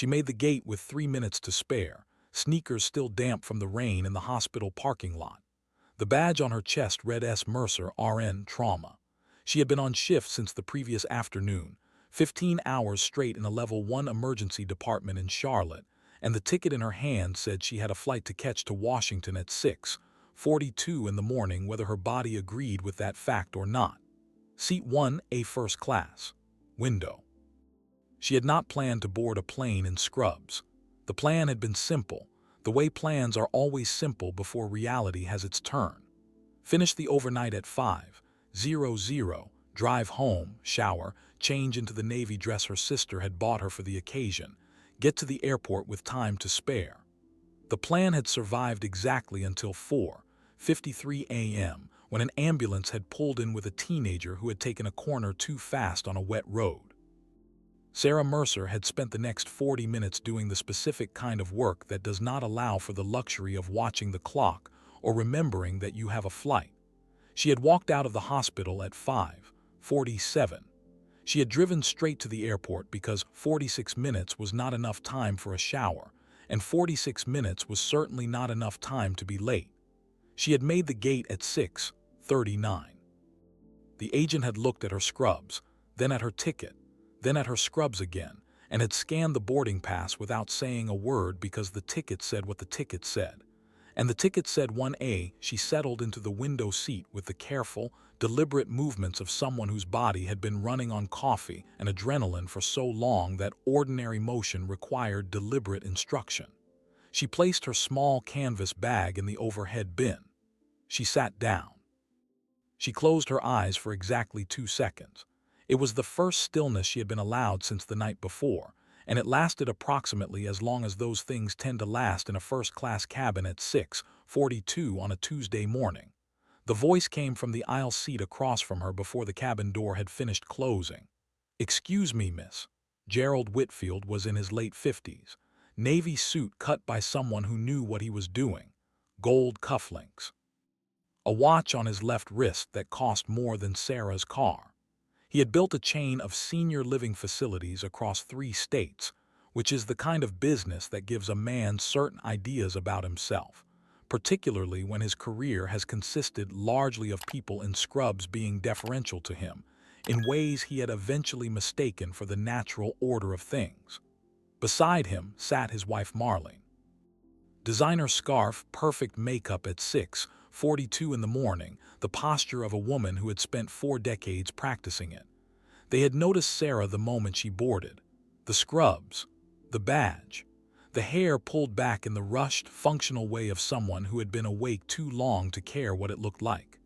She made the gate with 3 minutes to spare, sneakers still damp from the rain in the hospital parking lot. The badge on her chest read S. Mercer, RN, Trauma. She had been on shift since the previous afternoon, 15 hours straight in a Level 1 emergency department in Charlotte, and the ticket in her hand said she had a flight to catch to Washington at 6:42 in the morning, whether her body agreed with that fact or not. Seat 1A, first class. Window. She had not planned to board a plane in scrubs. The plan had been simple, the way plans are always simple before reality has its turn. Finish the overnight at 5:00, drive home, shower, change into the navy dress her sister had bought her for the occasion, get to the airport with time to spare. The plan had survived exactly until 4:53 a.m., when an ambulance had pulled in with a teenager who had taken a corner too fast on a wet road. Sarah Mercer had spent the next 40 minutes doing the specific kind of work that does not allow for the luxury of watching the clock or remembering that you have a flight. She had walked out of the hospital at 5:47. She had driven straight to the airport because 46 minutes was not enough time for a shower, and 46 minutes was certainly not enough time to be late. She had made the gate at 6:39. The agent had looked at her scrubs, then at her ticket, then at her scrubs again, and had scanned the boarding pass without saying a word because the ticket said what the ticket said. And the ticket said 1A. She settled into the window seat with the careful, deliberate movements of someone whose body had been running on coffee and adrenaline for so long that ordinary motion required deliberate instruction. She placed her small canvas bag in the overhead bin. She sat down. She closed her eyes for exactly 2 seconds. It was the first stillness she had been allowed since the night before, and it lasted approximately as long as those things tend to last in a first-class cabin at 6:42 on a Tuesday morning. The voice came from the aisle seat across from her before the cabin door had finished closing. "Excuse me, miss." Gerald Whitfield was in his late 50s. Navy suit cut by someone who knew what he was doing. Gold cufflinks. A watch on his left wrist that cost more than Sarah's car. He had built a chain of senior living facilities across 3 states, which is the kind of business that gives a man certain ideas about himself, particularly when his career has consisted largely of people in scrubs being deferential to him, in ways he had eventually mistaken for the natural order of things. Beside him sat his wife Marlene. Designer scarf, perfect makeup at 6:42 in the morning, the posture of a woman who had spent 4 decades practicing it. They had noticed Sarah the moment she boarded. The scrubs, the badge, the hair pulled back in the rushed, functional way of someone who had been awake too long to care what it looked like.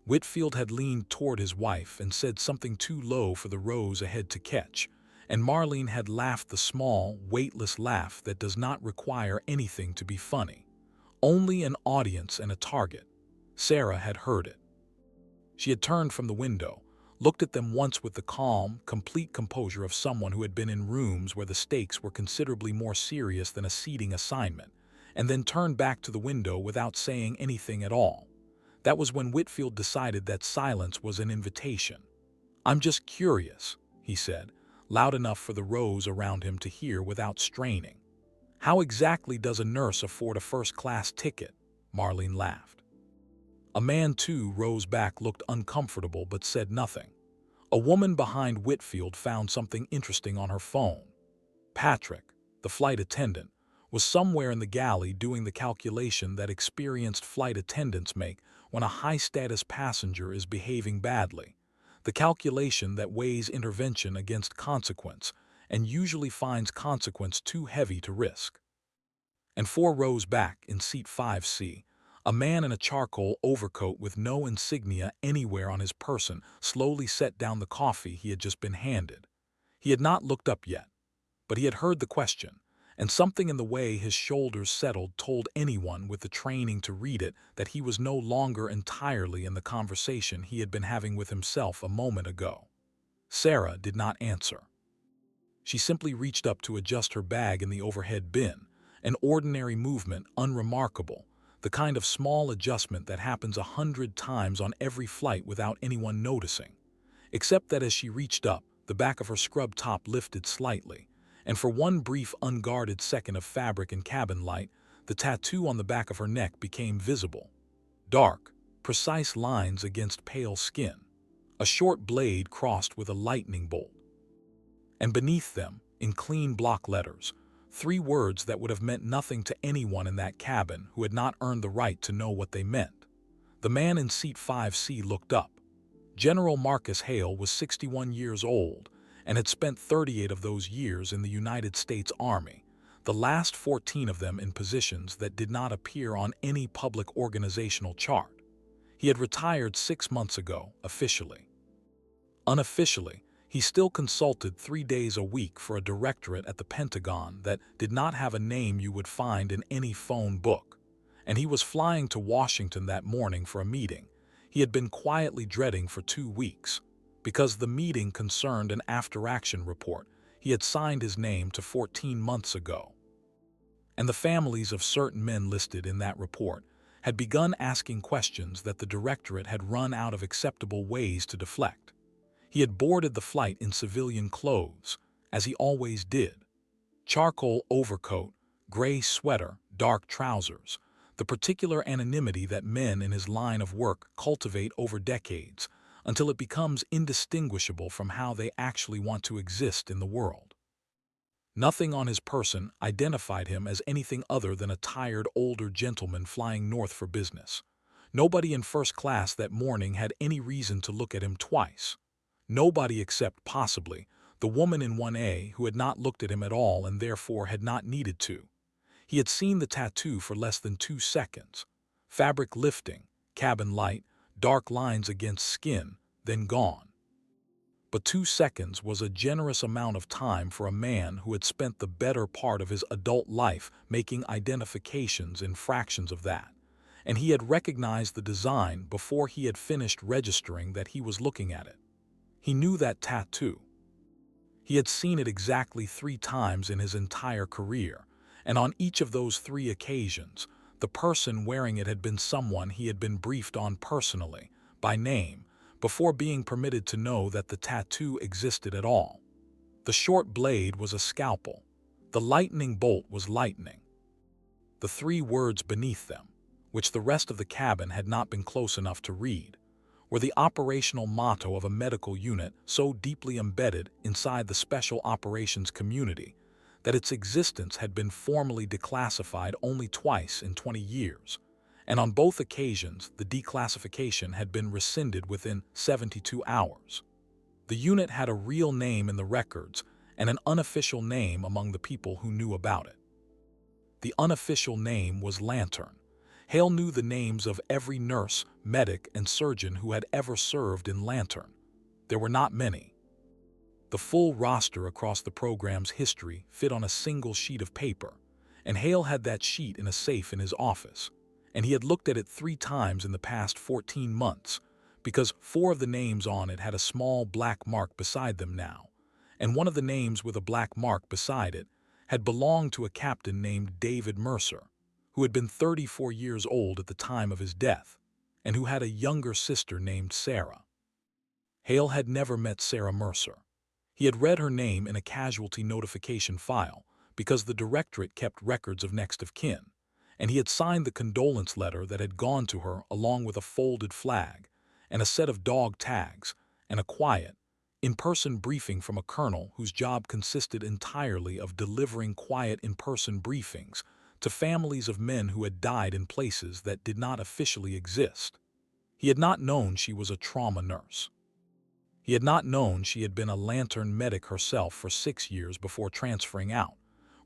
Whitfield had leaned toward his wife and said something too low for the rows ahead to catch, and Marlene had laughed the small, weightless laugh that does not require anything to be funny. Only an audience and a target. Sarah had heard it. She had turned from the window, looked at them once with the calm, complete composure of someone who had been in rooms where the stakes were considerably more serious than a seating assignment, and then turned back to the window without saying anything at all. That was when Whitfield decided that silence was an invitation. "I'm just curious," he said, loud enough for the rows around him to hear without straining. "How exactly does a nurse afford a first-class ticket?" Marlene laughed. A man, too, rose back, looked uncomfortable, but said nothing. A woman behind Whitfield found something interesting on her phone. Patrick, the flight attendant, was somewhere in the galley doing the calculation that experienced flight attendants make when a high-status passenger is behaving badly, the calculation that weighs intervention against consequence and usually finds consequence too heavy to risk. And 4 rows back, in seat 5C, a man in a charcoal overcoat with no insignia anywhere on his person slowly set down the coffee he had just been handed. He had not looked up yet, but he had heard the question, and something in the way his shoulders settled told anyone with the training to read it that he was no longer entirely in the conversation he had been having with himself a moment ago. Sarah did not answer. She simply reached up to adjust her bag in the overhead bin, an ordinary movement, unremarkable, the kind of small adjustment that happens 100 times on every flight without anyone noticing, except that as she reached up, the back of her scrub top lifted slightly, and for one brief unguarded second of fabric and cabin light, the tattoo on the back of her neck became visible. Dark, precise lines against pale skin, a short blade crossed with a lightning bolt. And beneath them, in clean block letters, 3 words that would have meant nothing to anyone in that cabin who had not earned the right to know what they meant. The man in seat 5C looked up. General Marcus Hale was 61 years old and had spent 38 of those years in the United States Army, the last 14 of them in positions that did not appear on any public organizational chart. He had retired 6 months ago, officially. Unofficially, he still consulted 3 days a week for a directorate at the Pentagon that did not have a name you would find in any phone book, and he was flying to Washington that morning for a meeting he had been quietly dreading for 2 weeks, because the meeting concerned an after-action report he had signed his name to 14 months ago. And the families of certain men listed in that report had begun asking questions that the directorate had run out of acceptable ways to deflect. He had boarded the flight in civilian clothes, as he always did. Charcoal overcoat, gray sweater, dark trousers, the particular anonymity that men in his line of work cultivate over decades until it becomes indistinguishable from how they actually want to exist in the world. Nothing on his person identified him as anything other than a tired older gentleman flying north for business. Nobody in first class that morning had any reason to look at him twice. Nobody except, possibly, the woman in 1A who had not looked at him at all and therefore had not needed to. He had seen the tattoo for less than 2 seconds. Fabric lifting, cabin light, dark lines against skin, then gone. But 2 seconds was a generous amount of time for a man who had spent the better part of his adult life making identifications in fractions of that, and he had recognized the design before he had finished registering that he was looking at it. He knew that tattoo. He had seen it exactly 3 times in his entire career, and on each of those 3 occasions, the person wearing it had been someone he had been briefed on personally, by name, before being permitted to know that the tattoo existed at all. The short blade was a scalpel. The lightning bolt was lightning. The 3 words beneath them, which the rest of the cabin had not been close enough to read, were the operational motto of a medical unit so deeply embedded inside the special operations community that its existence had been formally declassified only twice in 20 years, and on both occasions the declassification had been rescinded within 72 hours. The unit had a real name in the records and an unofficial name among the people who knew about it. The unofficial name was Lantern. Hale knew the names of every nurse, medic, and surgeon who had ever served in Lantern. There were not many. The full roster across the program's history fit on a single sheet of paper, and Hale had that sheet in a safe in his office, and he had looked at it 3 times in the past 14 months, because 4 of the names on it had a small black mark beside them now, and one of the names with a black mark beside it had belonged to a captain named David Mercer, who had been 34 years old at the time of his death, and who had a younger sister named Sarah. Hale had never met Sarah Mercer. He had read her name in a casualty notification file because the directorate kept records of next of kin, and he had signed the condolence letter that had gone to her along with a folded flag and a set of dog tags and a quiet, in-person briefing from a colonel whose job consisted entirely of delivering quiet in-person briefings to families of men who had died in places that did not officially exist. He had not known she was a trauma nurse. He had not known she had been a Lantern medic herself for 6 years before transferring out,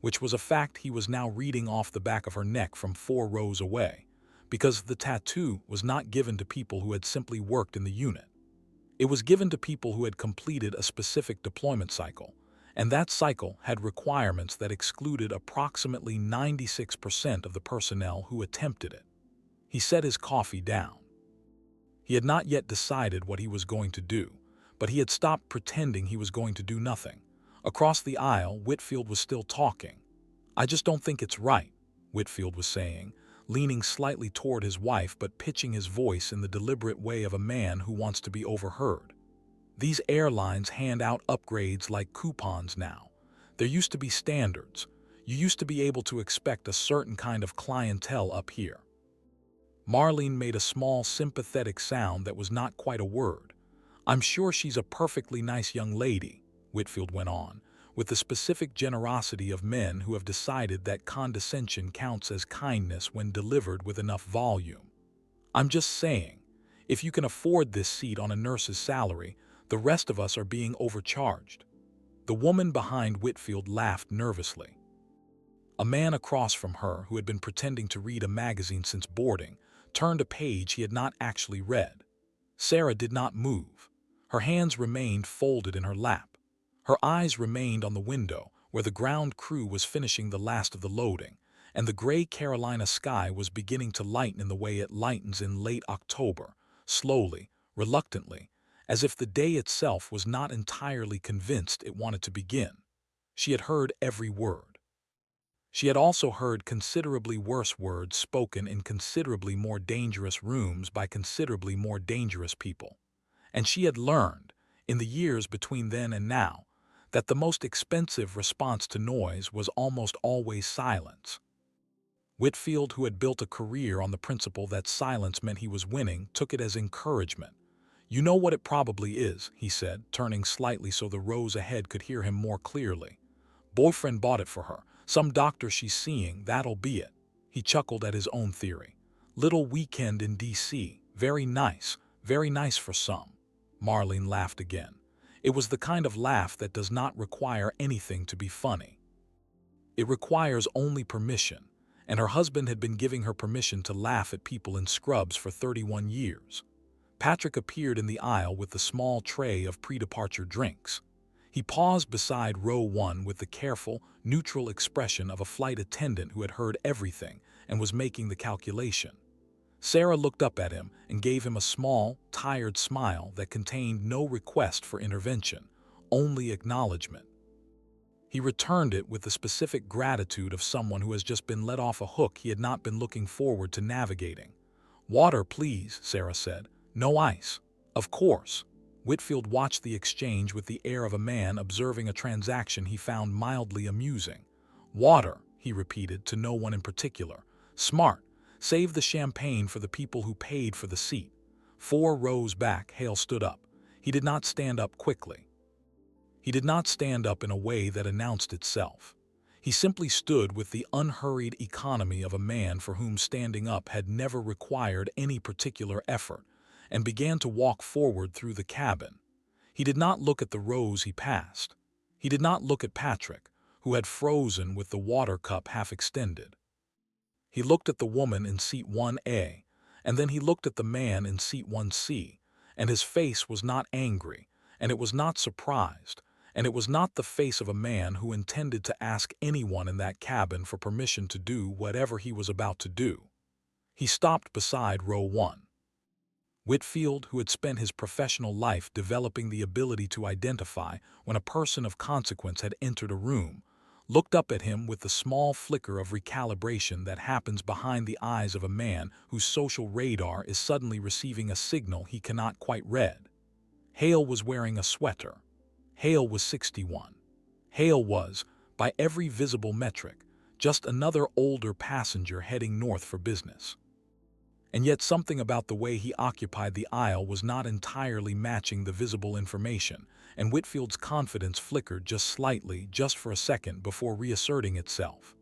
which was a fact he was now reading off the back of her neck from 4 rows away, because the tattoo was not given to people who had simply worked in the unit. It was given to people who had completed a specific deployment cycle, and that cycle had requirements that excluded approximately 96% of the personnel who attempted it. He set his coffee down. He had not yet decided what he was going to do, but he had stopped pretending he was going to do nothing. Across the aisle, Whitfield was still talking. "I just don't think it's right," Whitfield was saying, leaning slightly toward his wife but pitching his voice in the deliberate way of a man who wants to be overheard. "These airlines hand out upgrades like coupons now. There used to be standards. You used to be able to expect a certain kind of clientele up here. Marlene made a small, sympathetic sound that was not quite a word. I'm sure she's a perfectly nice young lady, Whitfield went on, with the specific generosity of men who have decided that condescension counts as kindness when delivered with enough volume. I'm just saying, if you can afford this seat on a nurse's salary, the rest of us are being overcharged. The woman behind Whitfield laughed nervously. A man across from her, who had been pretending to read a magazine since boarding, turned a page he had not actually read. Sarah did not move. Her hands remained folded in her lap. Her eyes remained on the window, where the ground crew was finishing the last of the loading, and the gray Carolina sky was beginning to lighten in the way it lightens in late October, slowly, reluctantly, as if the day itself was not entirely convinced it wanted to begin. She had heard every word. She had also heard considerably worse words spoken in considerably more dangerous rooms by considerably more dangerous people. And she had learned, in the years between then and now, that the most expensive response to noise was almost always silence. Whitfield, who had built a career on the principle that silence meant he was winning, took it as encouragement. You know what it probably is, he said, turning slightly so the rows ahead could hear him more clearly. Boyfriend bought it for her. Some doctor she's seeing, that'll be it. He chuckled at his own theory. Little weekend in D.C. Very nice for some. Marlene laughed again. It was the kind of laugh that does not require anything to be funny. It requires only permission, and her husband had been giving her permission to laugh at people in scrubs for 31 years. Patrick appeared in the aisle with the small tray of pre-departure drinks. He paused beside row 1 with the careful, neutral expression of a flight attendant who had heard everything and was making the calculation. Sarah looked up at him and gave him a small, tired smile that contained no request for intervention, only acknowledgement. He returned it with the specific gratitude of someone who has just been let off a hook he had not been looking forward to navigating. Water, please, Sarah said. No ice. Of course. Whitfield watched the exchange with the air of a man observing a transaction he found mildly amusing. Water, he repeated to no one in particular. Smart. Save the champagne for the people who paid for the seat. 4 rows back, Hale stood up. He did not stand up quickly. He did not stand up in a way that announced itself. He simply stood with the unhurried economy of a man for whom standing up had never required any particular effort, and began to walk forward through the cabin. He did not look at the rows he passed. He did not look at Patrick, who had frozen with the water cup half extended. He looked at the woman in seat 1A, and then he looked at the man in seat 1C, and his face was not angry, and it was not surprised, and it was not the face of a man who intended to ask anyone in that cabin for permission to do whatever he was about to do. He stopped beside row 1. Whitfield, who had spent his professional life developing the ability to identify when a person of consequence had entered a room, looked up at him with the small flicker of recalibration that happens behind the eyes of a man whose social radar is suddenly receiving a signal he cannot quite read. Hale was wearing a sweater. Hale was 61. Hale was, by every visible metric, just another older passenger heading north for business. And yet something about the way he occupied the aisle was not entirely matching the visible information, and Whitfield's confidence flickered just slightly, just for a second, before reasserting itself.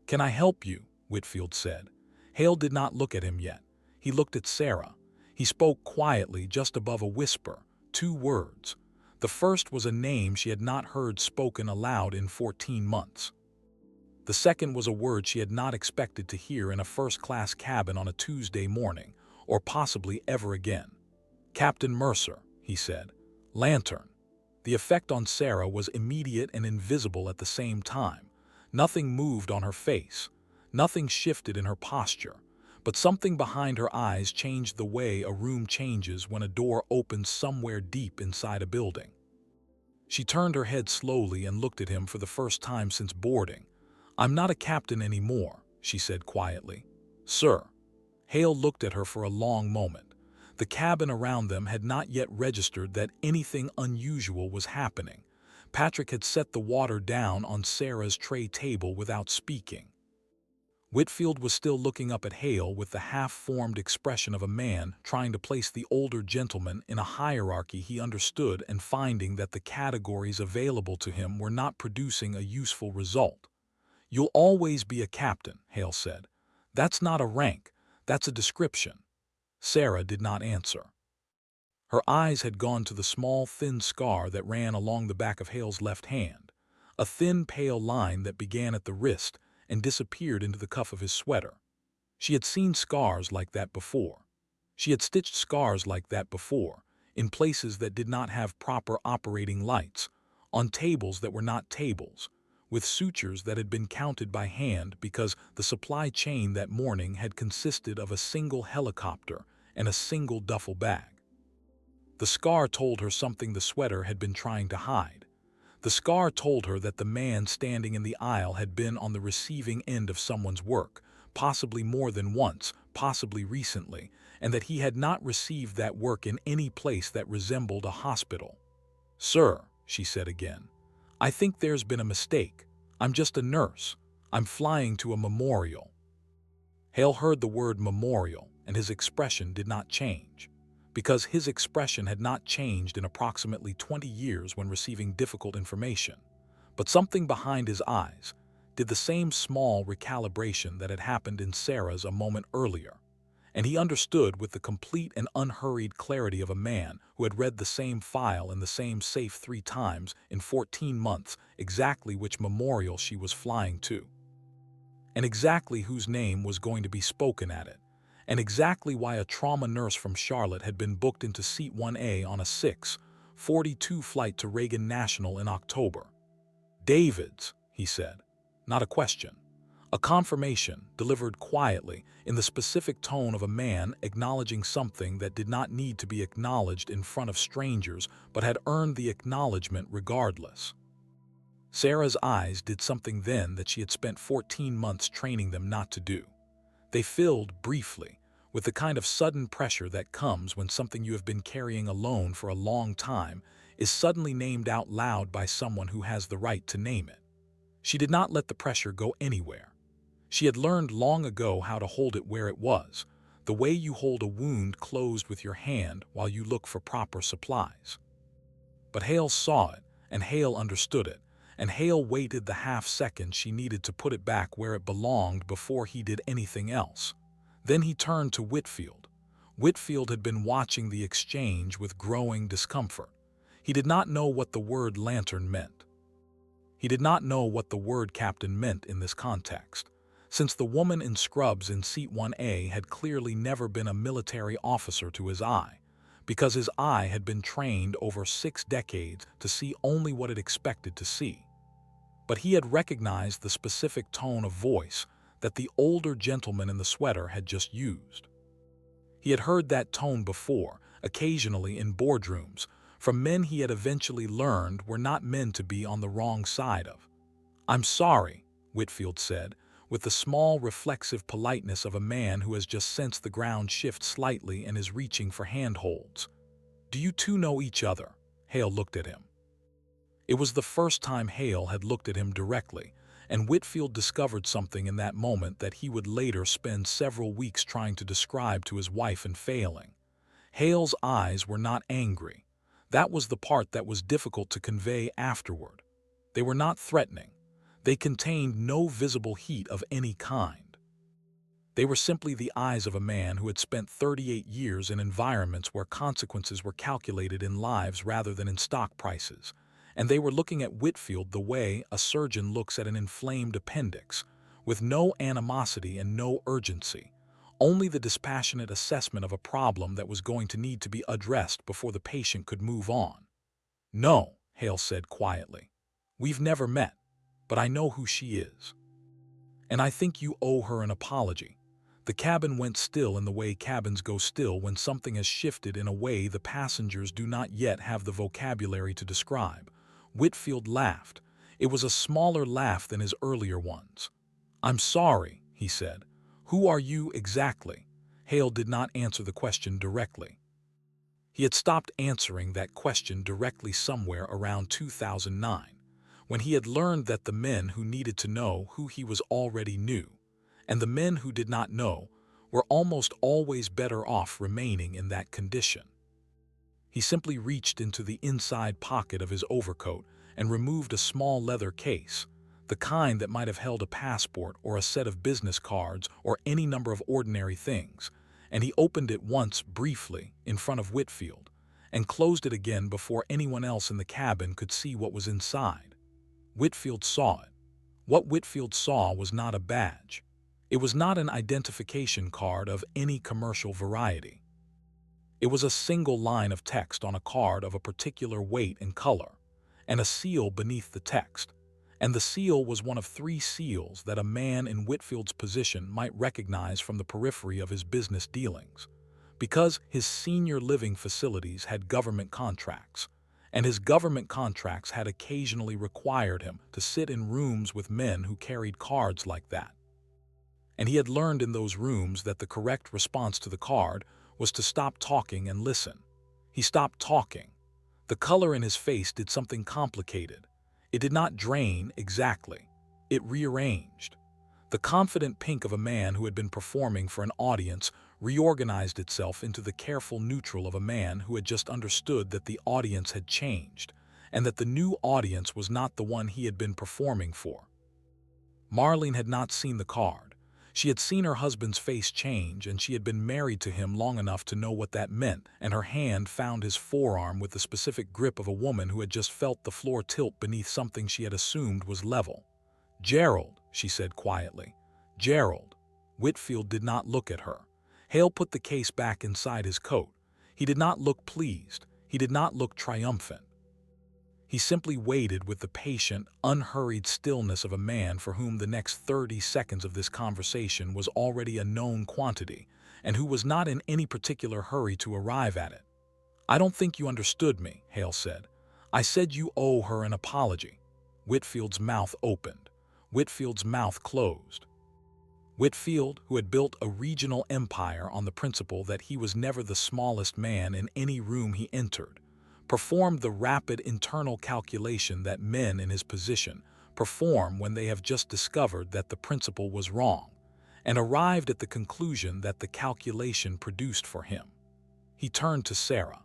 "Can I help you?" Whitfield said. Hale did not look at him yet. He looked at Sarah. He spoke quietly, just above a whisper, 2 words. The first was a name she had not heard spoken aloud in 14 months. The second was a word she had not expected to hear in a first-class cabin on a Tuesday morning, or possibly ever again. "Captain Mercer," he said. "Lantern." The effect on Sarah was immediate and invisible at the same time. Nothing moved on her face. Nothing shifted in her posture. But something behind her eyes changed the way a room changes when a door opens somewhere deep inside a building. She turned her head slowly and looked at him for the first time since boarding. "I'm not a captain anymore," she said quietly. "Sir." Hale looked at her for a long moment. The cabin around them had not yet registered that anything unusual was happening. Patrick had set the water down on Sarah's tray table without speaking. Whitfield was still looking up at Hale with the half-formed expression of a man trying to place the older gentleman in a hierarchy he understood and finding that the categories available to him were not producing a useful result. "You'll always be a captain," Hale said. "That's not a rank, that's a description." Sarah did not answer. Her eyes had gone to the small, thin scar that ran along the back of Hale's left hand, a thin, pale line that began at the wrist and disappeared into the cuff of his sweater. She had seen scars like that before. She had stitched scars like that before, in places that did not have proper operating lights, on tables that were not tables, with sutures that had been counted by hand because the supply chain that morning had consisted of a single helicopter and a single duffel bag. The scar told her something the sweater had been trying to hide. The scar told her that the man standing in the aisle had been on the receiving end of someone's work, possibly more than once, possibly recently, and that he had not received that work in any place that resembled a hospital. "Sir," she said again, "I think there's been a mistake. I'm just a nurse. I'm flying to a memorial." Hale heard the word memorial, and his expression did not change. Because his expression had not changed in approximately 20 years when receiving difficult information. But something behind his eyes did the same small recalibration that had happened in Sarah's a moment earlier, and he understood with the complete and unhurried clarity of a man who had read the same file in the same safe 3 times in 14 months exactly which memorial she was flying to, and exactly whose name was going to be spoken at it, and exactly why a trauma nurse from Charlotte had been booked into Seat 1A on a 6:42 flight to Reagan National in October. "Davids," he said. Not a question. A confirmation, delivered quietly, in the specific tone of a man acknowledging something that did not need to be acknowledged in front of strangers but had earned the acknowledgement regardless. Sarah's eyes did something then that she had spent 14 months training them not to do. They filled, briefly, with the kind of sudden pressure that comes when something you have been carrying alone for a long time is suddenly named out loud by someone who has the right to name it. She did not let the pressure go anywhere. She had learned long ago how to hold it where it was, the way you hold a wound closed with your hand while you look for proper supplies. But Hale saw it, and Hale understood it, and Hale waited the half-second she needed to put it back where it belonged before he did anything else. Then he turned to Whitfield. Whitfield had been watching the exchange with growing discomfort. He did not know what the word lantern meant. He did not know what the word captain meant in this context, since the woman in scrubs in Seat 1A had clearly never been a military officer to his eye, because his eye had been trained over 6 decades to see only what it expected to see. But he had recognized the specific tone of voice that the older gentleman in the sweater had just used. He had heard that tone before, occasionally in boardrooms, from men he had eventually learned were not men to be on the wrong side of. "I'm sorry," Whitfield said, with the small reflexive politeness of a man who has just sensed the ground shift slightly and is reaching for handholds. "Do you two know each other?" Hale looked at him. It was the first time Hale had looked at him directly, and Whitfield discovered something in that moment that he would later spend several weeks trying to describe to his wife and failing. Hale's eyes were not angry. That was the part that was difficult to convey afterward. They were not threatening. They contained no visible heat of any kind. They were simply the eyes of a man who had spent 38 years in environments where consequences were calculated in lives rather than in stock prices, and they were looking at Whitfield the way a surgeon looks at an inflamed appendix, with no animosity and no urgency, only the dispassionate assessment of a problem that was going to need to be addressed before the patient could move on. "No," Hale said quietly. "We've never met, but I know who she is. And I think you owe her an apology." The cabin went still in the way cabins go still when something has shifted in a way the passengers do not yet have the vocabulary to describe. Whitfield laughed. It was a smaller laugh than his earlier ones. "I'm sorry," he said. "Who are you exactly?" Hale did not answer the question directly. He had stopped answering that question directly somewhere around 2009. when he had learned that the men who needed to know who he was already knew, and the men who did not know were almost always better off remaining in that condition. He simply reached into the inside pocket of his overcoat and removed a small leather case, the kind that might have held a passport or a set of business cards or any number of ordinary things, and he opened it once briefly in front of Whitfield and closed it again before anyone else in the cabin could see what was inside. Whitfield saw it. What Whitfield saw was not a badge. It was not an identification card of any commercial variety. It was a single line of text on a card of a particular weight and color, and a seal beneath the text, and the seal was one of 3 seals that a man in Whitfield's position might recognize from the periphery of his business dealings, because his senior living facilities had government contracts, and his government contracts had occasionally required him to sit in rooms with men who carried cards like that. And he had learned in those rooms that the correct response to the card was to stop talking and listen. He stopped talking. The color in his face did something complicated. It did not drain exactly. It rearranged. The confident pink of a man who had been performing for an audience reorganized itself into the careful neutral of a man who had just understood that the audience had changed, and that the new audience was not the one he had been performing for. Marlene had not seen the card. She had seen her husband's face change, and she had been married to him long enough to know what that meant, and her hand found his forearm with the specific grip of a woman who had just felt the floor tilt beneath something she had assumed was level. "Gerald," she said quietly. "Gerald." Whitfield did not look at her. Hale put the case back inside his coat. He did not look pleased. He did not look triumphant. He simply waited with the patient, unhurried stillness of a man for whom the next 30 seconds of this conversation was already a known quantity, and who was not in any particular hurry to arrive at it. "I don't think you understood me," Hale said. "I said you owe her an apology." Whitfield's mouth opened. Whitfield's mouth closed. Whitfield, who had built a regional empire on the principle that he was never the smallest man in any room he entered, performed the rapid internal calculation that men in his position perform when they have just discovered that the principle was wrong, and arrived at the conclusion that the calculation produced for him. He turned to Sarah.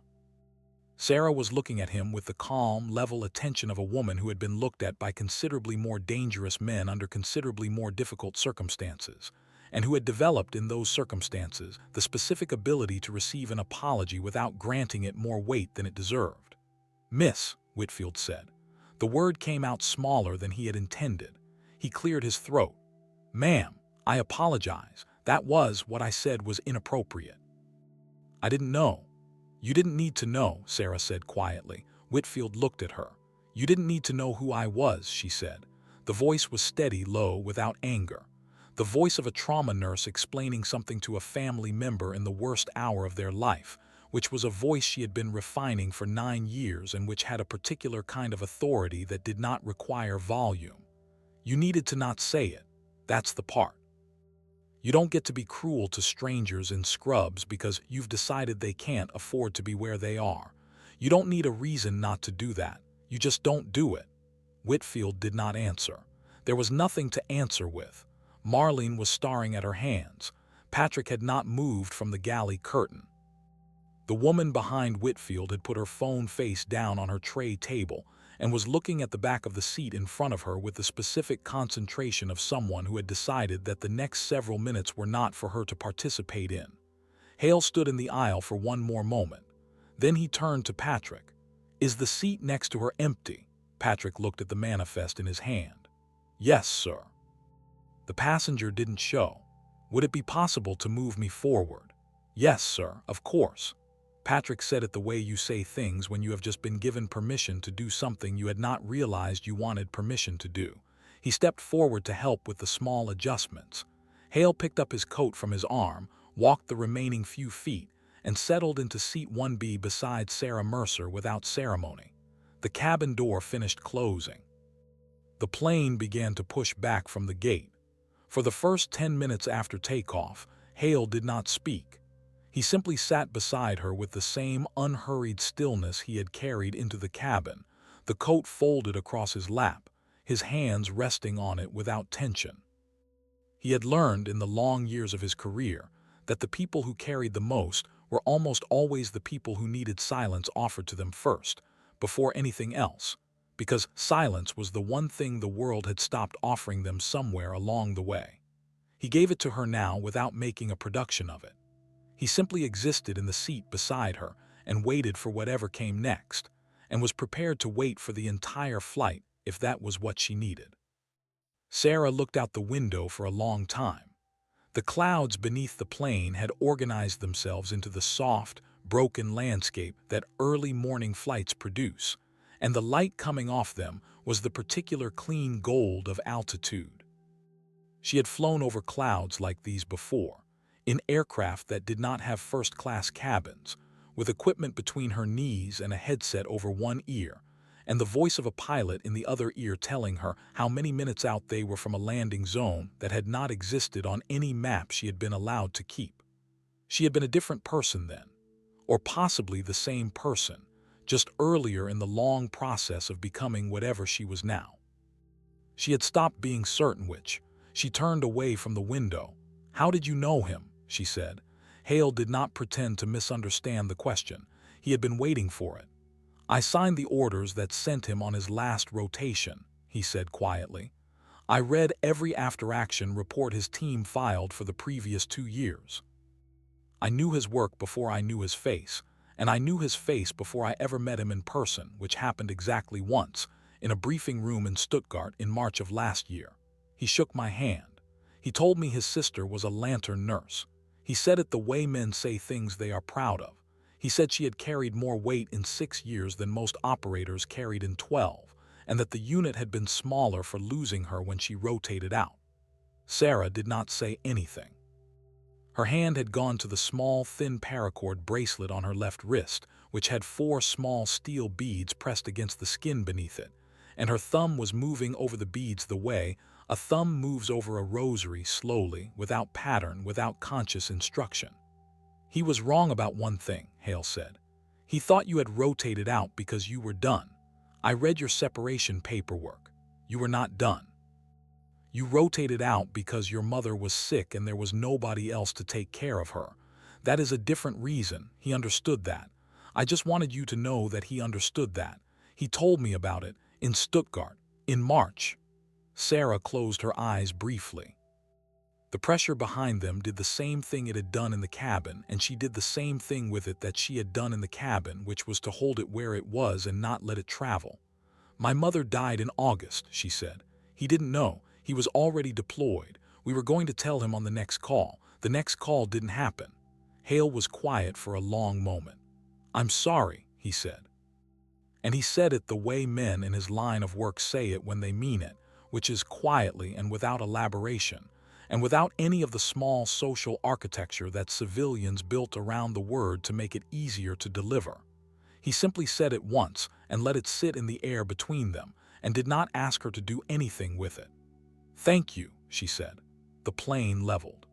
Sarah was looking at him with the calm, level attention of a woman who had been looked at by considerably more dangerous men under considerably more difficult circumstances, and who had developed in those circumstances the specific ability to receive an apology without granting it more weight than it deserved. "Miss," Whitfield said. The word came out smaller than he had intended. He cleared his throat. "Ma'am, I apologize. That was what I said was inappropriate." "I didn't know." "You didn't need to know," Sarah said quietly. Whitfield looked at her. "You didn't need to know who I was," she said. The voice was steady, low, without anger. The voice of a trauma nurse explaining something to a family member in the worst hour of their life, which was a voice she had been refining for 9 years and which had a particular kind of authority that did not require volume. "You needed to not say it. That's the part. You don't get to be cruel to strangers in scrubs because you've decided they can't afford to be where they are. You don't need a reason not to do that. You just don't do it." Whitfield did not answer. There was nothing to answer with. Marlene was staring at her hands. Patrick had not moved from the galley curtain. The woman behind Whitfield had put her phone face down on her tray table and was looking at the back of the seat in front of her with the specific concentration of someone who had decided that the next several minutes were not for her to participate in. Hale stood in the aisle for one more moment. Then he turned to Patrick. "Is the seat next to her empty?" Patrick looked at the manifest in his hand. "Yes, sir." "The passenger didn't show. Would it be possible to move me forward?" "Yes, sir, of course." Patrick said it the way you say things when you have just been given permission to do something you had not realized you wanted permission to do. He stepped forward to help with the small adjustments. Hale picked up his coat from his arm, walked the remaining few feet, and settled into seat 1B beside Sarah Mercer without ceremony. The cabin door finished closing. The plane began to push back from the gate. For the first 10 minutes after takeoff, Hale did not speak. He simply sat beside her with the same unhurried stillness he had carried into the cabin, the coat folded across his lap, his hands resting on it without tension. He had learned in the long years of his career that the people who carried the most were almost always the people who needed silence offered to them first, before anything else, because silence was the one thing the world had stopped offering them somewhere along the way. He gave it to her now without making a production of it. He simply existed in the seat beside her and waited for whatever came next, and was prepared to wait for the entire flight if that was what she needed. Sarah looked out the window for a long time. The clouds beneath the plane had organized themselves into the soft, broken landscape that early morning flights produce, and the light coming off them was the particular clean gold of altitude. She had flown over clouds like these before, in aircraft that did not have first-class cabins, with equipment between her knees and a headset over one ear, and the voice of a pilot in the other ear telling her how many minutes out they were from a landing zone that had not existed on any map she had been allowed to keep. She had been a different person then, or possibly the same person, just earlier in the long process of becoming whatever she was now. She had stopped being certain which. She turned away from the window. "How did you know him?" she said. Hale did not pretend to misunderstand the question. He had been waiting for it. "I signed the orders that sent him on his last rotation," he said quietly. "I read every after-action report his team filed for the previous 2 years. I knew his work before I knew his face, and I knew his face before I ever met him in person, which happened exactly once, in a briefing room in Stuttgart in March of last year. He shook my hand. He told me his sister was a lantern nurse. He said it the way men say things they are proud of. He said she had carried more weight in 6 years than most operators carried in 12, and that the unit had been smaller for losing her when she rotated out." Sarah did not say anything. Her hand had gone to the small, thin paracord bracelet on her left wrist, which had 4 small steel beads pressed against the skin beneath it, and her thumb was moving over the beads the way a thumb moves over a rosary slowly, without pattern, without conscious instruction. "He was wrong about one thing," Hale said. "He thought you had rotated out because you were done. I read your separation paperwork. You were not done. You rotated out because your mother was sick and there was nobody else to take care of her. That is a different reason. He understood that. I just wanted you to know that he understood that. He told me about it in Stuttgart, in March." Sarah closed her eyes briefly. The pressure behind them did the same thing it had done in the cabin, and she did the same thing with it that she had done in the cabin, which was to hold it where it was and not let it travel. "My mother died in August," she said. "He didn't know. He was already deployed. We were going to tell him on the next call. The next call didn't happen." Hale was quiet for a long moment. "I'm sorry," he said. And he said it the way men in his line of work say it when they mean it, which is quietly and without elaboration, and without any of the small social architecture that civilians built around the word to make it easier to deliver. He simply said it once and let it sit in the air between them, and did not ask her to do anything with it. "Thank you," she said. The plane leveled.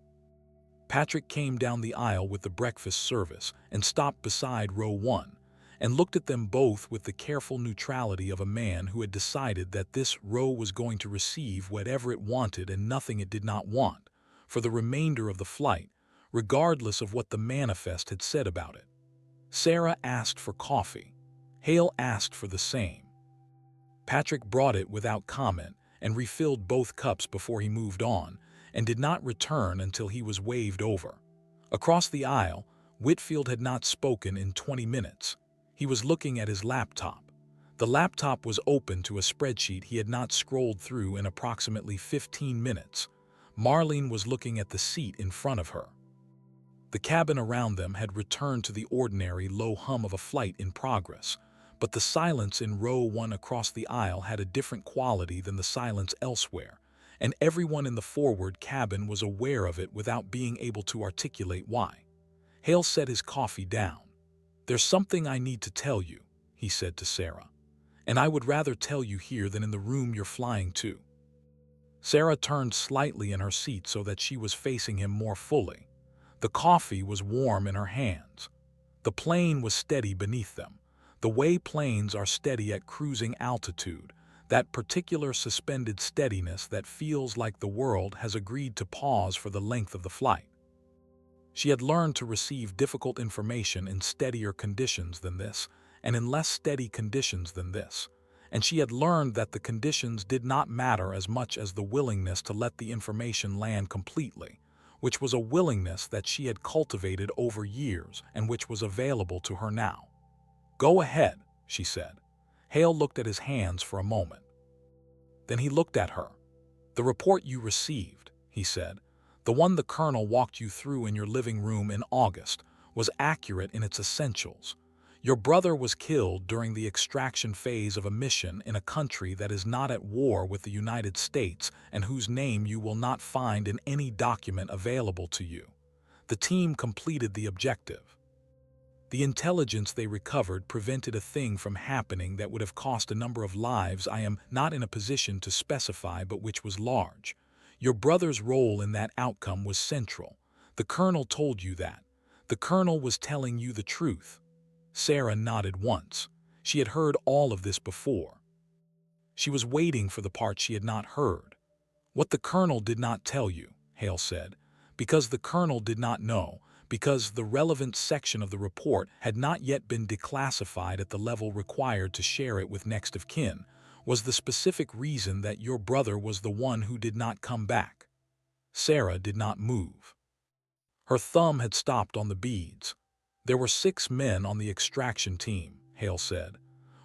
Patrick came down the aisle with the breakfast service and stopped beside row 1, and looked at them both with the careful neutrality of a man who had decided that this row was going to receive whatever it wanted and nothing it did not want, for the remainder of the flight, regardless of what the manifest had said about it. Sarah asked for coffee. Hale asked for the same. Patrick brought it without comment and refilled both cups before he moved on, and did not return until he was waved over. Across the aisle, Whitfield had not spoken in 20 minutes. He was looking at his laptop. The laptop was open to a spreadsheet he had not scrolled through in approximately 15 minutes. Marlene was looking at the seat in front of her. The cabin around them had returned to the ordinary low hum of a flight in progress, but the silence in row 1 across the aisle had a different quality than the silence elsewhere, and everyone in the forward cabin was aware of it without being able to articulate why. Hale set his coffee down. "There's something I need to tell you," he said to Sarah, "and I would rather tell you here than in the room you're flying to." Sarah turned slightly in her seat so that she was facing him more fully. The coffee was warm in her hands. The plane was steady beneath them, the way planes are steady at cruising altitude, That particular suspended steadiness that feels like the world has agreed to pause for the length of the flight. She had learned to receive difficult information in steadier conditions than this, and in less steady conditions than this. And she had learned that the conditions did not matter as much as the willingness to let the information land completely, which was a willingness that she had cultivated over years and which was available to her now. "Go ahead," she said. Hale looked at his hands for a moment. Then he looked at her. "The report you received," he said, "the one the colonel walked you through in your living room in August, was accurate in its essentials. Your brother was killed during the extraction phase of a mission in a country that is not at war with the United States and whose name you will not find in any document available to you. The team completed the objective. The intelligence they recovered prevented a thing from happening that would have cost a number of lives I am not in a position to specify, but which was large. Your brother's role in that outcome was central. The colonel told you that. The colonel was telling you the truth." Sarah nodded once. She had heard all of this before. She was waiting for the part she had not heard. "What the colonel did not tell you," Hale said, "because the colonel did not know, because the relevant section of the report had not yet been declassified at the level required to share it with next of kin, was the specific reason that your brother was the one who did not come back." Sarah did not move. Her thumb had stopped on the beads. "There were 6 men on the extraction team," Hale said.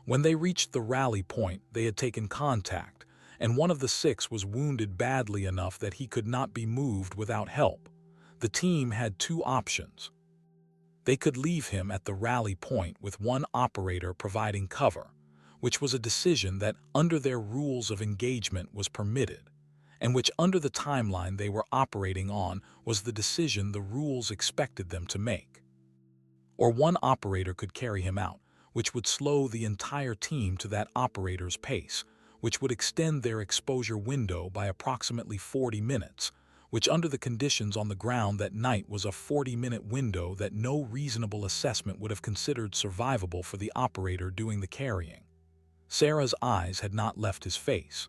"When they reached the rally point, they had taken contact, and one of the 6 was wounded badly enough that he could not be moved without help. The team had 2 options. They could leave him at the rally point with one operator providing cover, which was a decision that under their rules of engagement was permitted, and which under the timeline they were operating on was the decision the rules expected them to make. Or one operator could carry him out, which would slow the entire team to that operator's pace, which would extend their exposure window by approximately 40 minutes, which under the conditions on the ground that night was a 40-minute window that no reasonable assessment would have considered survivable for the operator doing the carrying. Sarah's eyes had not left his face.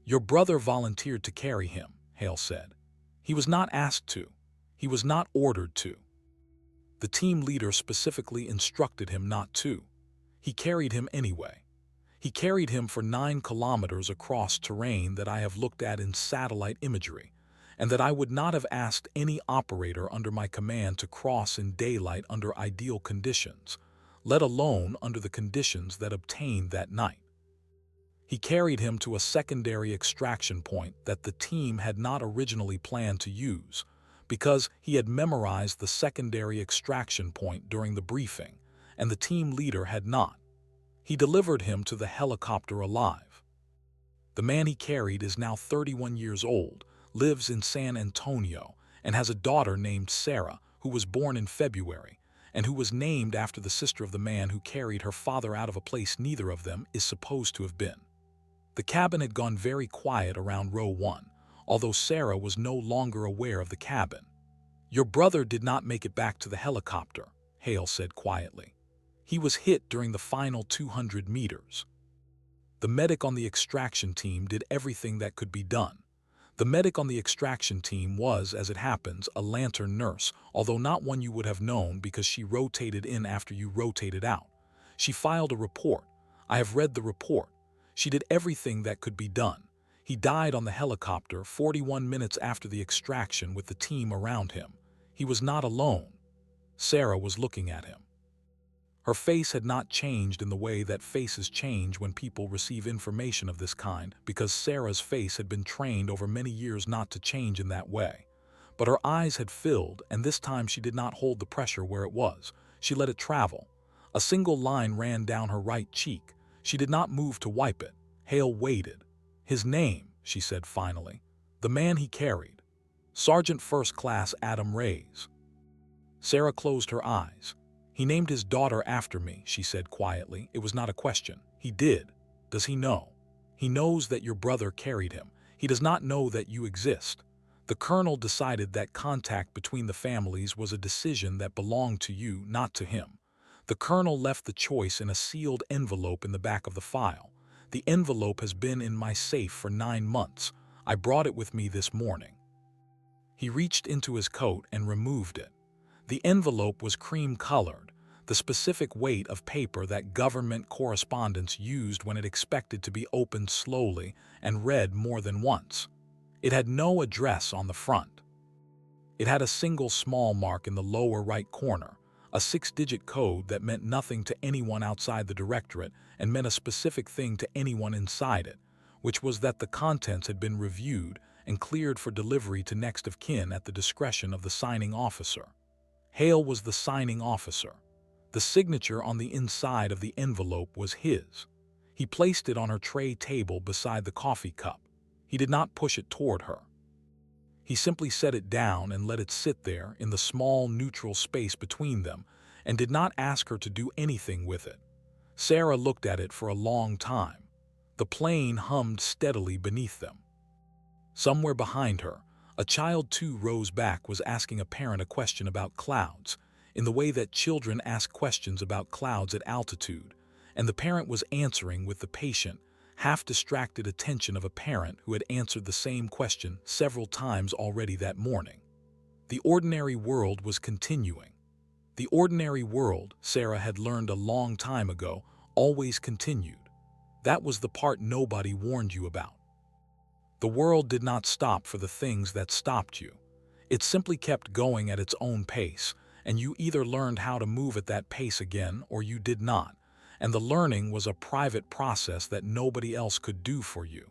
"Your brother volunteered to carry him," Hale said. "He was not asked to. He was not ordered to. The team leader specifically instructed him not to. He carried him anyway. He carried him for 9 kilometers across terrain that I have looked at in satellite imagery, and that I would not have asked any operator under my command to cross in daylight under ideal conditions, let alone under the conditions that obtained that night. He carried him to a secondary extraction point that the team had not originally planned to use, because he had memorized the secondary extraction point during the briefing, and the team leader had not. He delivered him to the helicopter alive. The man he carried is now 31 years old, lives in San Antonio, and has a daughter named Sarah, who was born in February, and who was named after the sister of the man who carried her father out of a place neither of them is supposed to have been." The cabin had gone very quiet around row 1, although Sarah was no longer aware of the cabin. "Your brother did not make it back to the helicopter," Hale said quietly. "He was hit during the final 200 meters. The medic on the extraction team did everything that could be done. The medic on the extraction team was, as it happens, a lantern nurse, although not one you would have known because she rotated in after you rotated out. She filed a report. I have read the report. She did everything that could be done. He died on the helicopter 41 minutes after the extraction with the team around him. He was not alone." Sarah was looking at him. Her face had not changed in the way that faces change when people receive information of this kind, because Sarah's face had been trained over many years not to change in that way. But her eyes had filled, and this time she did not hold the pressure where it was. She let it travel. A single line ran down her right cheek. She did not move to wipe it. Hale waited. "His name," she said finally. "The man he carried. Sergeant First Class Adam Reyes." Sarah closed her eyes. "He named his daughter after me," she said quietly. "It was not a question. He did. Does he know? He knows that your brother carried him. He does not know that you exist. The colonel decided that contact between the families was a decision that belonged to you, not to him. The colonel left the choice in a sealed envelope in the back of the file. The envelope has been in my safe for 9 months. I brought it with me this morning." He reached into his coat and removed it. The envelope was cream-colored, the specific weight of paper that government correspondents used when it expected to be opened slowly and read more than once. It had no address on the front. It had a single small mark in the lower right corner, a 6-digit code that meant nothing to anyone outside the directorate and meant a specific thing to anyone inside it, which was that the contents had been reviewed and cleared for delivery to next of kin at the discretion of the signing officer. Hale was the signing officer. The signature on the inside of the envelope was his. He placed it on her tray table beside the coffee cup. He did not push it toward her. He simply set it down and let it sit there in the small neutral space between them and did not ask her to do anything with it. Sarah looked at it for a long time. The plane hummed steadily beneath them. Somewhere behind her, a child too rose back was asking a parent a question about clouds, in the way that children ask questions about clouds at altitude, and the parent was answering with the patient, half-distracted attention of a parent who had answered the same question several times already that morning. The ordinary world was continuing. The ordinary world, Sarah had learned a long time ago, always continued. That was the part nobody warned you about. The world did not stop for the things that stopped you. It simply kept going at its own pace, and you either learned how to move at that pace again or you did not, and the learning was a private process that nobody else could do for you.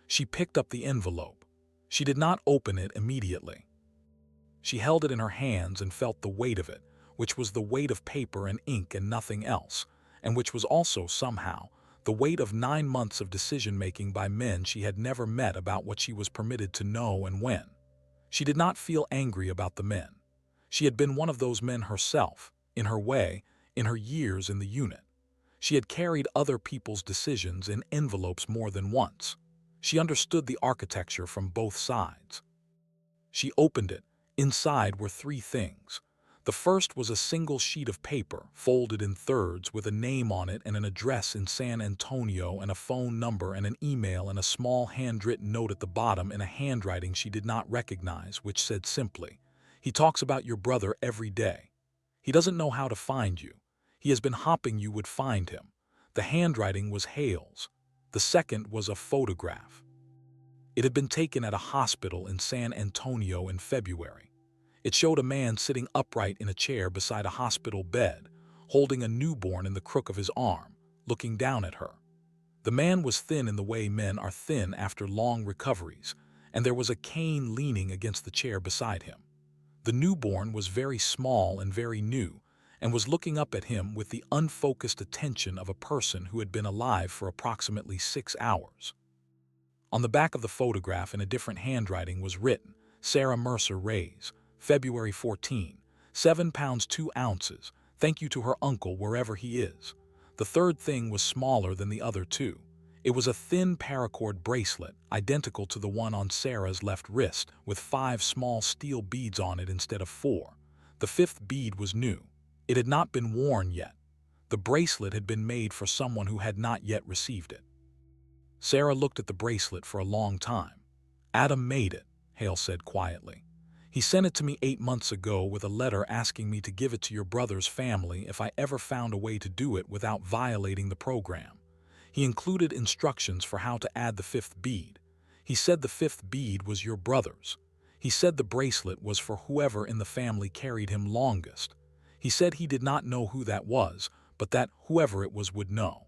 She picked up the envelope. She did not open it immediately. She held it in her hands and felt the weight of it, which was the weight of paper and ink and nothing else, and which was also, somehow, the weight of 9 months of decision-making by men she had never met about what she was permitted to know and when. She did not feel angry about the men. She had been one of those men herself, in her way, in her years in the unit. She had carried other people's decisions in envelopes more than once. She understood the architecture from both sides. She opened it. Inside were 3 things. The first was a single sheet of paper, folded in thirds, with a name on it and an address in San Antonio and a phone number and an email and a small handwritten note at the bottom in a handwriting she did not recognize, which said simply, "He talks about your brother every day. He doesn't know how to find you. He has been hoping you would find him." The handwriting was Hale's. The second was a photograph. It had been taken at a hospital in San Antonio in February. It showed a man sitting upright in a chair beside a hospital bed, holding a newborn in the crook of his arm, looking down at her. The man was thin in the way men are thin after long recoveries, and there was a cane leaning against the chair beside him. The newborn was very small and very new, and was looking up at him with the unfocused attention of a person who had been alive for approximately 6 hours. On the back of the photograph in a different handwriting was written, "Sarah Mercer Reyes, February 14, 7 pounds 2 ounces, thank you to her uncle wherever he is." The third thing was smaller than the other 2. It was a thin paracord bracelet, identical to the one on Sarah's left wrist, with 5 small steel beads on it instead of 4. The 5th bead was new. It had not been worn yet. The bracelet had been made for someone who had not yet received it. Sarah looked at the bracelet for a long time. "Adam made it," Hale said quietly. "He sent it to me 8 months ago with a letter asking me to give it to your brother's family if I ever found a way to do it without violating the program. He included instructions for how to add the 5th bead. He said the 5th bead was your brother's. He said the bracelet was for whoever in the family carried him longest. He said he did not know who that was, but that whoever it was would know."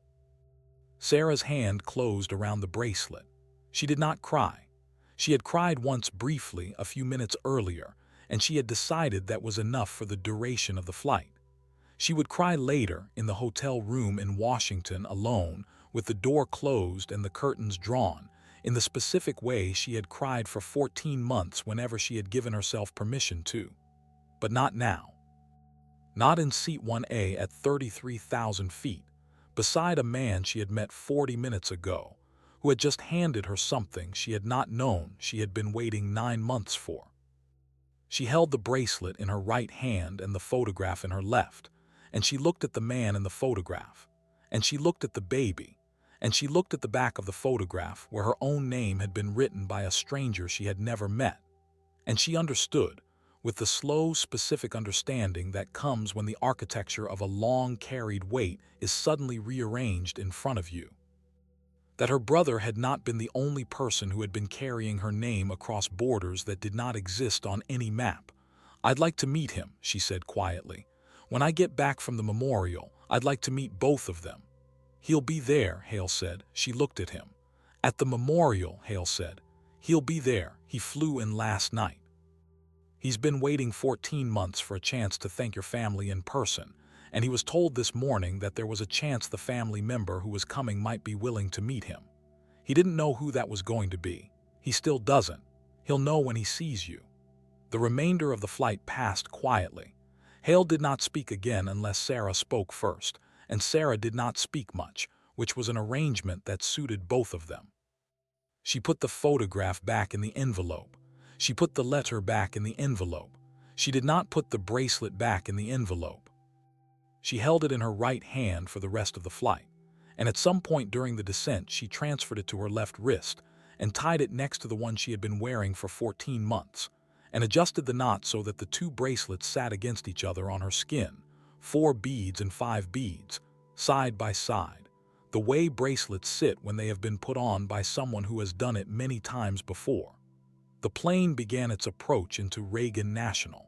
Sarah's hand closed around the bracelet. She did not cry. She had cried once briefly a few minutes earlier, and she had decided that was enough for the duration of the flight. She would cry later in the hotel room in Washington alone, with the door closed and the curtains drawn, in the specific way she had cried for 14 months whenever she had given herself permission to. But not now. Not in Seat 1A at 33,000 feet, beside a man she had met 40 minutes ago, who had just handed her something she had not known she had been waiting 9 months for. She held the bracelet in her right hand and the photograph in her left, and she looked at the man in the photograph, and she looked at the baby, and she looked at the back of the photograph where her own name had been written by a stranger she had never met. And she understood, with the slow, specific understanding that comes when the architecture of a long carried weight is suddenly rearranged in front of you, that her brother had not been the only person who had been carrying her name across borders that did not exist on any map. "I'd like to meet him," she said quietly. "When I get back from the memorial, I'd like to meet both of them." "He'll be there," Hale said. She looked at him. "At the memorial," Hale said. "He'll be there. He flew in last night. He's been waiting 14 months for a chance to thank your family in person, and he was told this morning that there was a chance the family member who was coming might be willing to meet him. He didn't know who that was going to be. He still doesn't. He'll know when he sees you." The remainder of the flight passed quietly. Hale did not speak again unless Sarah spoke first, and Sarah did not speak much, which was an arrangement that suited both of them. She put the photograph back in the envelope. She put the letter back in the envelope. She did not put the bracelet back in the envelope. She held it in her right hand for the rest of the flight, and at some point during the descent she transferred it to her left wrist and tied it next to the one she had been wearing for 14 months, and adjusted the knot so that the two bracelets sat against each other on her skin, 4 beads and 5 beads, side by side, the way bracelets sit when they have been put on by someone who has done it many times before. The plane began its approach into Reagan National.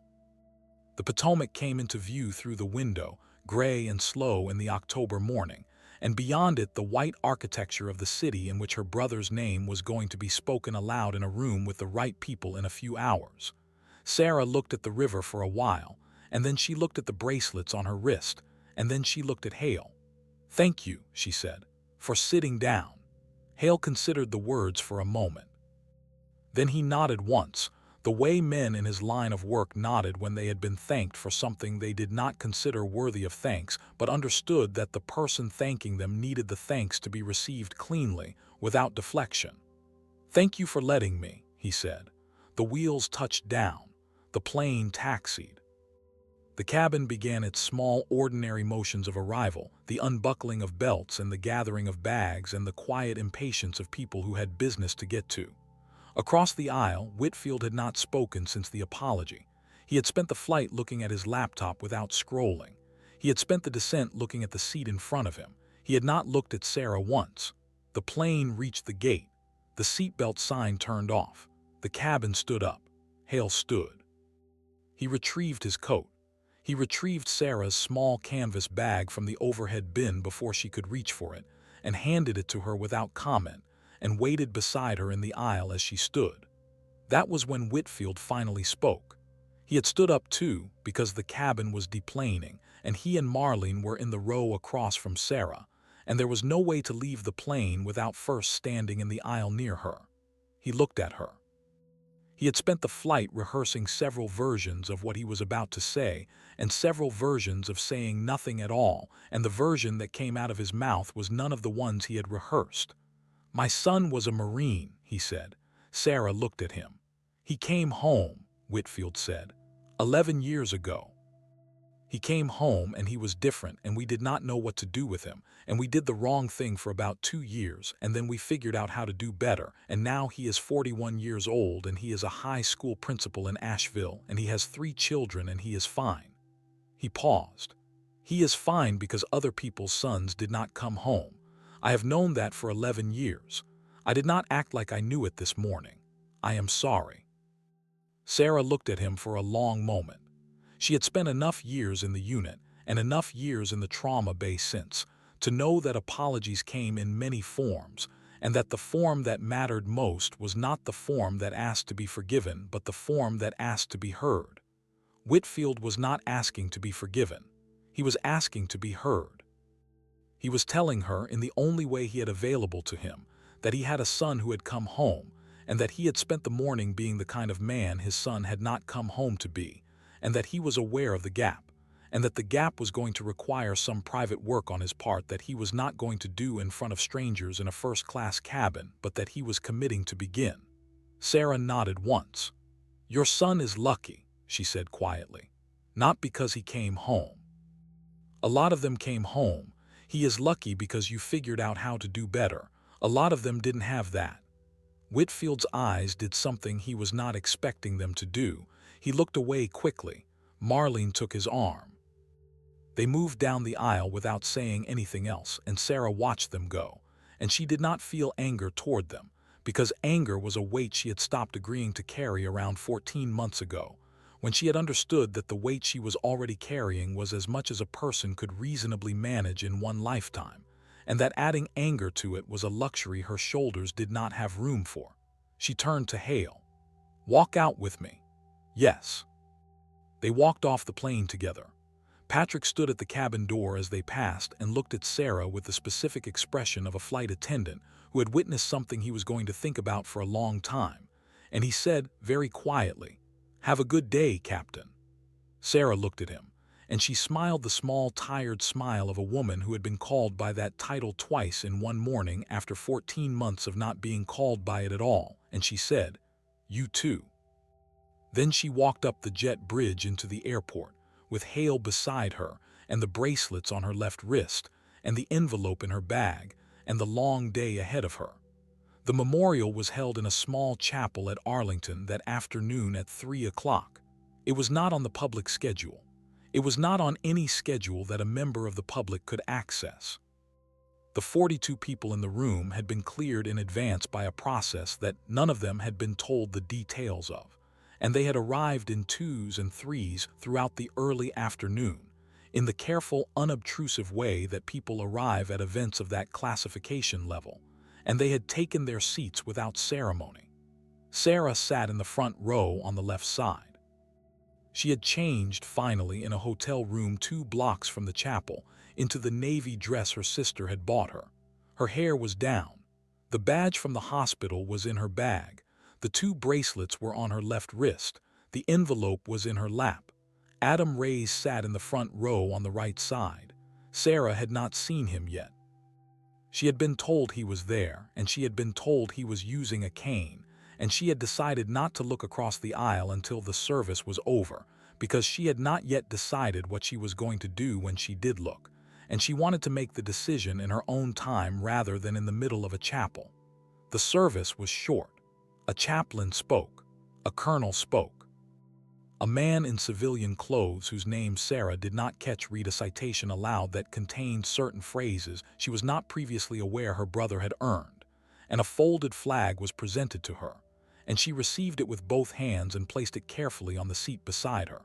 The Potomac came into view through the window, gray and slow in the October morning, and beyond it the white architecture of the city in which her brother's name was going to be spoken aloud in a room with the right people in a few hours. Sarah looked at the river for a while, and then she looked at the bracelets on her wrist, and then she looked at Hale. "Thank you," she said, "for sitting down." Hale considered the words for a moment. Then he nodded once, the way men in his line of work nodded when they had been thanked for something they did not consider worthy of thanks, but understood that the person thanking them needed the thanks to be received cleanly, without deflection. "Thank you for letting me," he said. The wheels touched down. The plane taxied. The cabin began its small, ordinary motions of arrival, the unbuckling of belts and the gathering of bags and the quiet impatience of people who had business to get to. Across the aisle, Whitfield had not spoken since the apology. He had spent the flight looking at his laptop without scrolling. He had spent the descent looking at the seat in front of him. He had not looked at Sarah once. The plane reached the gate. The seatbelt sign turned off. The cabin stood up. Hale stood. He retrieved his coat. He retrieved Sarah's small canvas bag from the overhead bin before she could reach for it, and handed it to her without comment, and waited beside her in the aisle as she stood. That was when Whitfield finally spoke. He had stood up too, because the cabin was deplaning, and he and Marlene were in the row across from Sarah, and there was no way to leave the plane without first standing in the aisle near her. He looked at her. He had spent the flight rehearsing several versions of what he was about to say, and several versions of saying nothing at all, and the version that came out of his mouth was none of the ones he had rehearsed. "My son was a Marine," he said. Sarah looked at him. "He came home," Whitfield said, 11 years ago. He came home and he was different and we did not know what to do with him, and we did the wrong thing for about 2 years, and then we figured out how to do better, and now he is 41 years old and he is a high school principal in Asheville and he has 3 children and he is fine." He paused. "He is fine because other people's sons did not come home. I have known that for 11 years. I did not act like I knew it this morning. I am sorry." Sarah looked at him for a long moment. She had spent enough years in the unit and enough years in the trauma bay since to know that apologies came in many forms, and that the form that mattered most was not the form that asked to be forgiven, but the form that asked to be heard. Whitfield was not asking to be forgiven. He was asking to be heard. He was telling her, in the only way he had available to him, that he had a son who had come home, and that he had spent the morning being the kind of man his son had not come home to be, and that he was aware of the gap, and that the gap was going to require some private work on his part that he was not going to do in front of strangers in a first-class cabin, but that he was committing to begin. Sarah nodded once. "Your son is lucky," she said quietly. "Not because he came home. A lot of them came home. He is lucky because you figured out how to do better. A lot of them didn't have that." Whitfield's eyes did something he was not expecting them to do. He looked away quickly. Marlene took his arm. They moved down the aisle without saying anything else, and Sarah watched them go. And she did not feel anger toward them, because anger was a weight she had stopped agreeing to carry around 14 months ago, when she had understood that the weight she was already carrying was as much as a person could reasonably manage in one lifetime, and that adding anger to it was a luxury her shoulders did not have room for. She turned to Hale. "Walk out with me." "Yes." They walked off the plane together. Patrick stood at the cabin door as they passed and looked at Sarah with the specific expression of a flight attendant who had witnessed something he was going to think about for a long time, and he said very quietly, "Have a good day, Captain." Sarah looked at him, and she smiled the small, tired smile of a woman who had been called by that title twice in one morning after 14 months of not being called by it at all, and she said, "You too." Then she walked up the jet bridge into the airport, with Hale beside her, and the bracelets on her left wrist, and the envelope in her bag, and the long day ahead of her. The memorial was held in a small chapel at Arlington that afternoon at 3 o'clock. It was not on the public schedule. It was not on any schedule that a member of the public could access. The 42 people in the room had been cleared in advance by a process that none of them had been told the details of, and they had arrived in twos and threes throughout the early afternoon, in the careful, unobtrusive way that people arrive at events of that classification level, and they had taken their seats without ceremony. Sarah sat in the front row on the left side. She had changed, finally, in a hotel room 2 blocks from the chapel, into the navy dress her sister had bought her. Her hair was down. The badge from the hospital was in her bag. The 2 bracelets were on her left wrist. The envelope was in her lap. Adam Reyes sat in the front row on the right side. Sarah had not seen him yet. She had been told he was there, and she had been told he was using a cane, and she had decided not to look across the aisle until the service was over, because she had not yet decided what she was going to do when she did look, and she wanted to make the decision in her own time rather than in the middle of a chapel. The service was short. A chaplain spoke. A colonel spoke. A man in civilian clothes whose name Sarah did not catch read a citation aloud that contained certain phrases she was not previously aware her brother had earned, and a folded flag was presented to her, and she received it with both hands and placed it carefully on the seat beside her,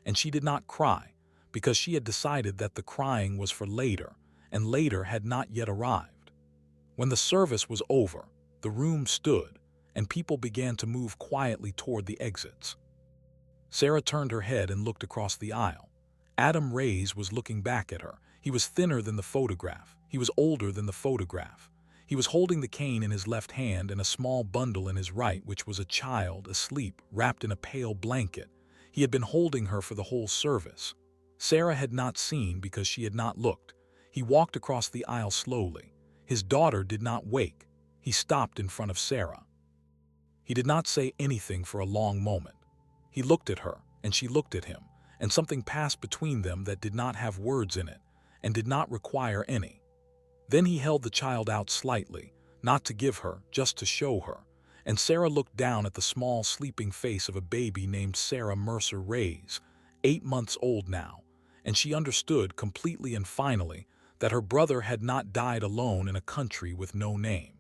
and she did not cry, because she had decided that the crying was for later, and later had not yet arrived. When the service was over, the room stood, and people began to move quietly toward the exits. Sarah turned her head and looked across the aisle. Adam Reyes was looking back at her. He was thinner than the photograph. He was older than the photograph. He was holding the cane in his left hand and a small bundle in his right, which was a child asleep, wrapped in a pale blanket. He had been holding her for the whole service. Sarah had not seen because she had not looked. He walked across the aisle slowly. His daughter did not wake. He stopped in front of Sarah. He did not say anything for a long moment. He looked at her, and she looked at him, and something passed between them that did not have words in it, and did not require any. Then he held the child out slightly, not to give her, just to show her, and Sarah looked down at the small sleeping face of a baby named Sarah Mercer Reyes, 8 months old now, and she understood completely and finally that her brother had not died alone in a country with no name.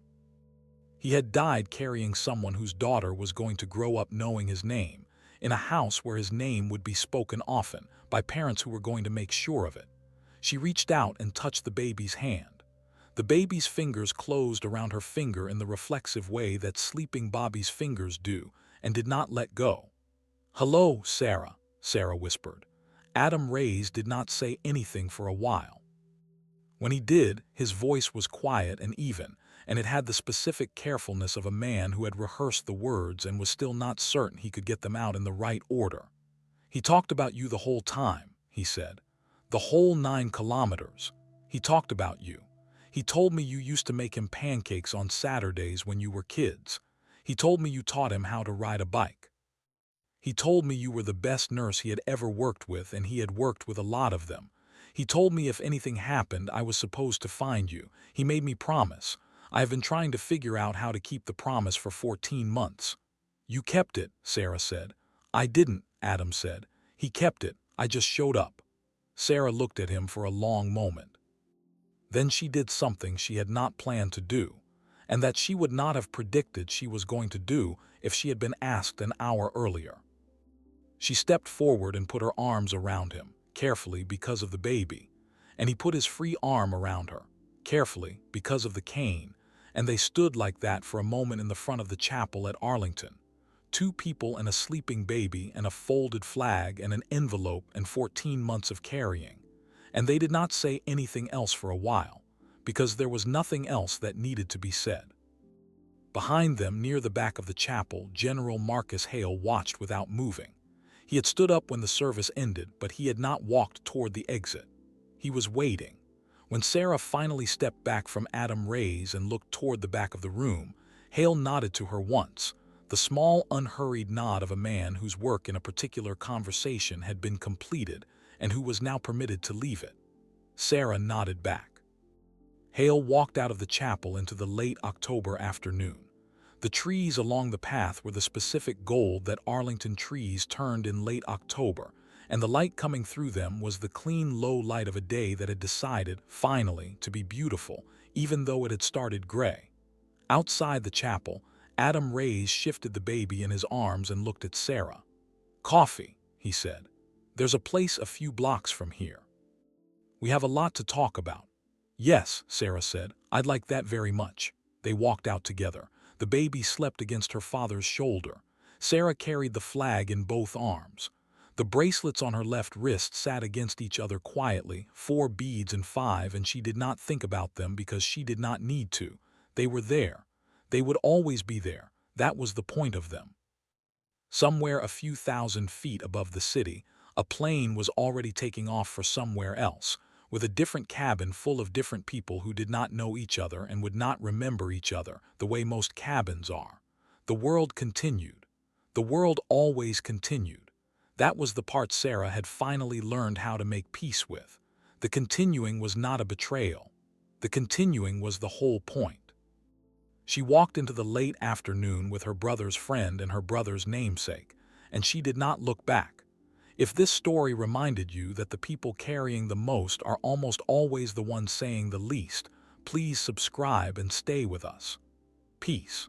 He had died carrying someone whose daughter was going to grow up knowing his name, in a house where his name would be spoken often, by parents who were going to make sure of it. She reached out and touched the baby's hand. The baby's fingers closed around her finger in the reflexive way that sleeping Bobby's fingers do, and did not let go. "Hello, Sarah," Sarah whispered. Adam Reyes did not say anything for a while. When he did, his voice was quiet and even, and it had the specific carefulness of a man who had rehearsed the words and was still not certain he could get them out in the right order. "He talked about you the whole time," he said. "The whole 9 kilometers. He talked about you. He told me you used to make him pancakes on Saturdays when you were kids. He told me you taught him how to ride a bike. He told me you were the best nurse he had ever worked with, and he had worked with a lot of them. He told me if anything happened, I was supposed to find you. He made me promise. I have been trying to figure out how to keep the promise for 14 months. You kept it, Sarah said. I didn't, Adam said. He kept it. I just showed up. Sarah looked at him for a long moment. Then she did something she had not planned to do, and that she would not have predicted she was going to do if she had been asked an hour earlier. She stepped forward and put her arms around him, carefully because of the baby, and he put his free arm around her, carefully because of the cane, and they stood like that for a moment in the front of the chapel at Arlington. Two people and a sleeping baby and a folded flag and an envelope and 14 months of carrying. And they did not say anything else for a while, because there was nothing else that needed to be said. Behind them, near the back of the chapel, General Marcus Hale watched without moving. He had stood up when the service ended, but he had not walked toward the exit. He was waiting. When Sarah finally stepped back from Adam Ray's and looked toward the back of the room, Hale nodded to her once, the small, unhurried nod of a man whose work in a particular conversation had been completed and who was now permitted to leave it. Sarah nodded back. Hale walked out of the chapel into the late October afternoon. The trees along the path were the specific gold that Arlington trees turned in late October, and the light coming through them was the clean, low light of a day that had decided, finally, to be beautiful, even though it had started gray. Outside the chapel, Adam Ray's shifted the baby in his arms and looked at Sarah. "Coffee," he said. "There's a place a few blocks from here. We have a lot to talk about." "Yes," Sarah said. "I'd like that very much." They walked out together. The baby slept against her father's shoulder. Sarah carried the flag in both arms. The bracelets on her left wrist sat against each other quietly, 4 beads and 5, and she did not think about them because she did not need to. They were there. They would always be there. That was the point of them. Somewhere a few thousand feet above the city, a plane was already taking off for somewhere else, with a different cabin full of different people who did not know each other and would not remember each other, the way most cabins are. The world continued. The world always continued. That was the part Sarah had finally learned how to make peace with. The continuing was not a betrayal. The continuing was the whole point. She walked into the late afternoon with her brother's friend and her brother's namesake, and she did not look back. If this story reminded you that the people carrying the most are almost always the ones saying the least, please subscribe and stay with us. Peace.